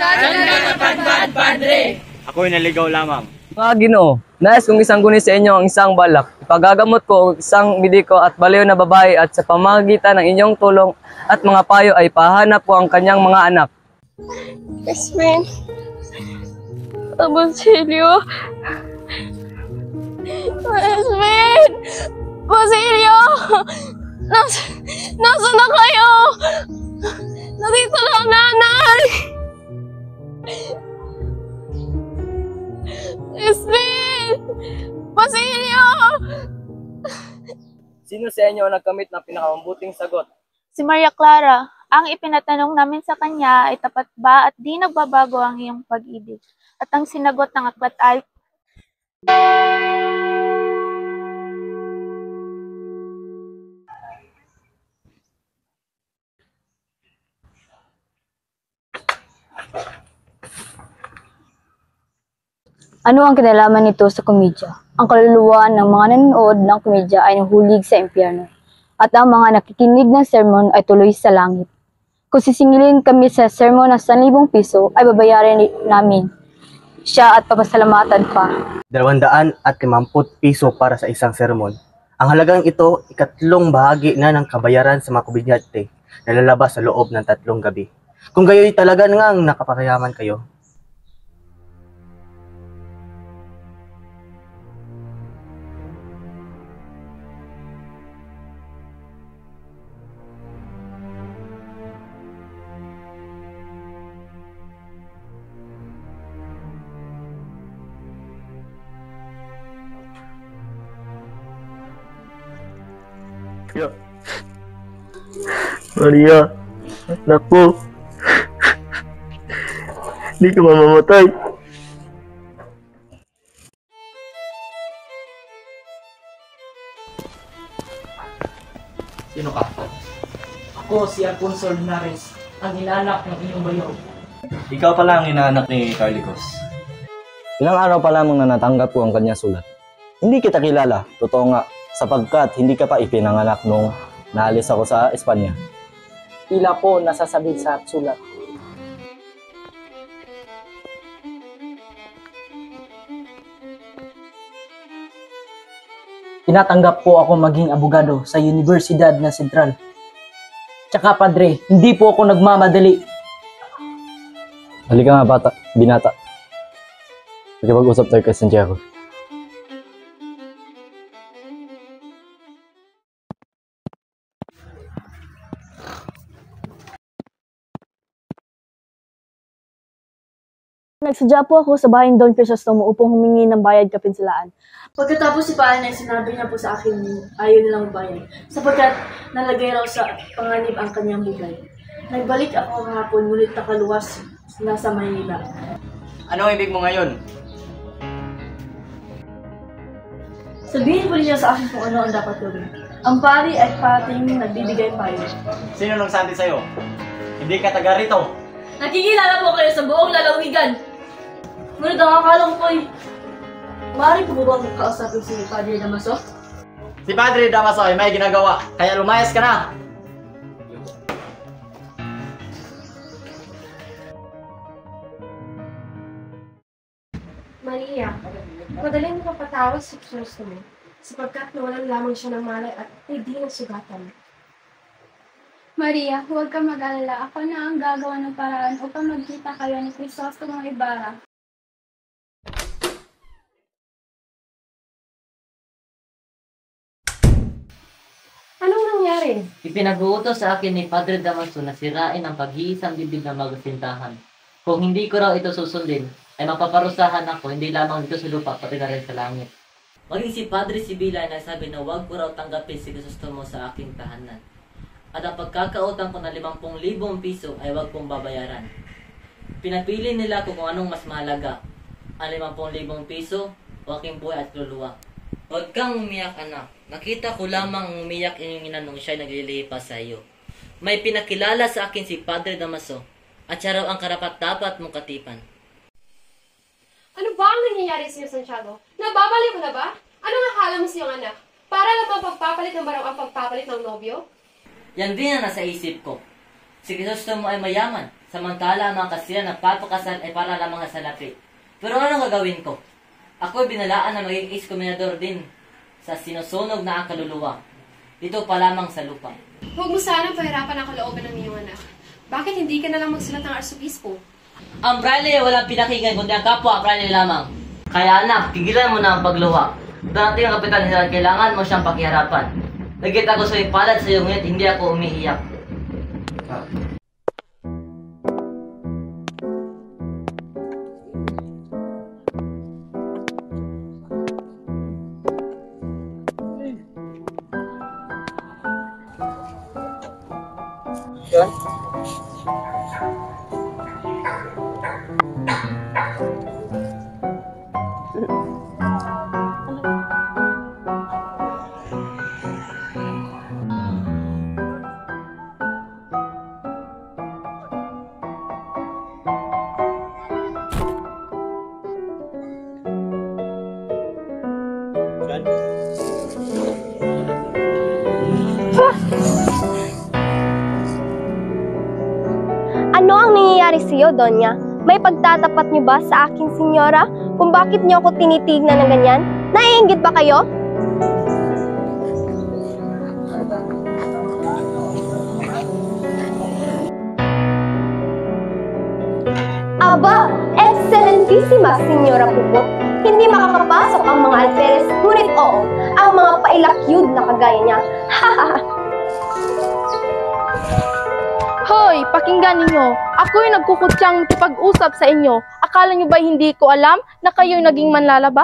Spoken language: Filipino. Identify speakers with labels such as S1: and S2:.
S1: Saan ka napadpad, Padre?
S2: Ako'y naligaw lamang.
S3: Mga Ginoo, nais kong isang guni sa inyo ang isang balak. Ipagagamot ko isang mediko at baliw na babae at sa pamamagitan ng inyong tulong at mga payo ay pahanap ko ang kanyang mga anak.
S4: Yasmin. Basilio. Yasmin! Basilio! Nasaan na kayo? Nandito na ang nanay! Yasmin! Basilio!
S3: Sino sa inyo ang nagkamit ng pinakamabuting sagot?
S4: Si Maria Clara, ang ipinatanong namin sa kanya ay tapat ba at di nagbabago ang iyong pag-ibig. At ang sinagot ng aklat ay,
S5: ano ang kinalaman nito sa komedya? Ang kaluluwa ng mga nanonood ng komedya ay nahulig sa impyerno, at ang mga nakikinig ng sermon ay tuloy sa langit. Kung sisingilin kami sa sermon ng 1,000 piso, ay babayaran namin siya at papasalamatan pa.
S6: 250 piso para sa isang sermon. Ang halagang ito, ikatlong bahagi na ng kabayaran sa mga komedyante na lalabas sa loob ng 3 gabi. Kung gayo'y talaga ngang nakapakayaman kayo,
S7: Maria, anak ko, hindi ka mamamatay.
S3: Sino ka? Ako si Alfonso Linares, ang inaanak ng inyong bayo.
S2: Ikaw pala ang inaanak ni Carlicos.
S8: Ilang araw pa lamang na natanggap ko ang kanyang sulat. Hindi kita kilala, totoo nga, sapagkat hindi ka pa ipinanganak nung naalis ako sa Espanya.
S3: Tila po nasasabi sa sulat. Tinatanggap po ako maging abogado sa Universidad na Sentral. Tsaka Padre, hindi po ako nagmamadali.
S8: Halika nga binata. Nakipag-usap tayo kay Santiago.
S5: Nagsadya po ako sa bahay ni Don Crisostomo upang humingi ng bayad kapinsalaan.
S9: Pagkatapos si Paano ay sinabi niya po sa akin ayaw nilang bayad, sapagkat nalagay raw sa panganib ang kanyang buhay. Nagbalik ako kahapon, ngunit nakaluwas na sa Maynila.
S2: Anong ibig mo ngayon?
S9: Sabihin po niya sa akin kung ano ang dapat gawin. Ang pari ay pating nagbibigay payo.
S2: Sino nang sabi sa'yo? Hindi ka taga rito.
S9: Nakikilala po kayo sa buong lalawigan. Ngunit ang akala ko ay, maaari po ba bang kausapin si Padre Damaso?
S2: Si Padre Damaso ay may ginagawa, kaya lumayas ka na.
S10: Maria, madaling mapapatawad si Crisostomo sapagkat nawalan lamang siya ng malay at hindi nasugatan.
S11: Maria, huwag kang mag-alala. Ako na ang gagawa ng paraan upang magkita kayo ni Crisostomo Ibarra.
S10: Anong nangyari?
S12: Ipinag-uutos sa akin ni Padre Damaso na sirain ang pag-iisang bibig ng magasintahan. Kung hindi ko raw ito susundin, ay mapaparusahan ako hindi lamang dito sa lupa, pati na rin sa langit. Maging si Padre Sibila ay nagsabi na huwag ko raw tanggapin si Crisostomo sa aking tahanan. At ang pagkakautang ko ng 50,000 piso ay huwag kong babayaran. Pinapili nila kung anong mas mahalaga, ang 50,000 piso o aking buhay at luluwa. Huwag kang umiyak, anak. Nakita ko lamang ang umiyak inyong ina nung siya'y naglilipas sa iyo. May pinakilala sa akin si Padre Damaso at siya raw ang karapat-dapat mong katipan.
S10: Ano ba ang nangyayari sa iyo, Santiago? Nababaliw ka na ba? Anong akala mo sa iyong anak? Para lang bang pagpapalit ng barang ang pagpapalit ng nobyo?
S12: Yan din ang nasa isip ko. Si Crisostomo ay mayaman, Samantala, ang mga kasiya nagpapakasal ay para lamang sa salapi. Pero anong gagawin ko? Ako'y binalaan na maging ex-kominador din sa sinusunog na ang kaluluwa. Dito pa lamang sa lupa.
S10: Huwag mo sanang pahirapan ang kalooban ng iyong anak. Bakit hindi ka na lang magsulat ng arsobispo?
S12: Ang braille ay walang pinakinggan kundi ang kapwa braille lamang. Kaya anak, tigilan mo na ang pagluha. Darating ang kapitan, kailangan mo siyang pakiharapan. Nagkita ko sa ipalad sa iyo, ngunit hindi ako umiiyak.
S13: Ano ang nangyayari sa iyo, Donya? May pagtatapat niyo ba sa akin, senyora? Kung bakit niyo ako tinitignan ng ganyan? Naiinggit ba kayo? Aba, excelentissima, senyora Pupok. Hindi makakapasok ang mga alferes, ngunit oo, ang mga pailakyud na kagaya niya.
S14: Hoy, pakinggan ninyo. Ako'y nagkukutyang makipag-usap sa inyo. Akala niyo ba hindi ko alam na kayo'y naging manlalaba?